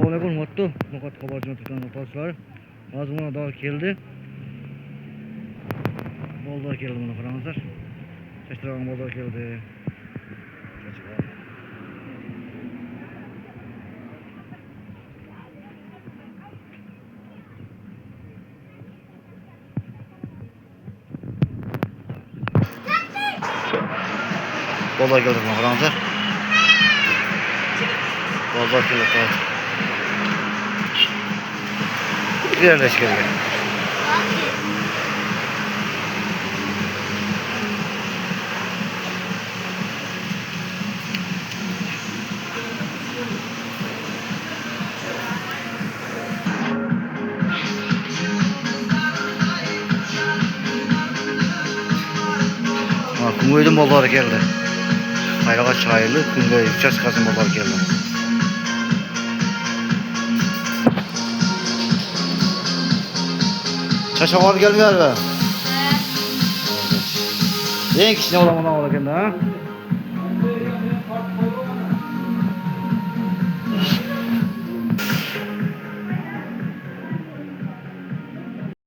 Assalamualaikum Motto. Ноокат kabarcı tutan arkadaşlar. Az buna daha geldi. Bolda geldi buna Fransızlar. Çeşitli bolda geldi. Bolda geldi buna Fransızlar. Bolda geldi. Yerleş geldi. Күнгөйдүн болдары келди. Кайрагач айылы күнгөй участкасынын болдары келди. Çaşamadı gelmiyor be. En kişine olamana ola geldi ha.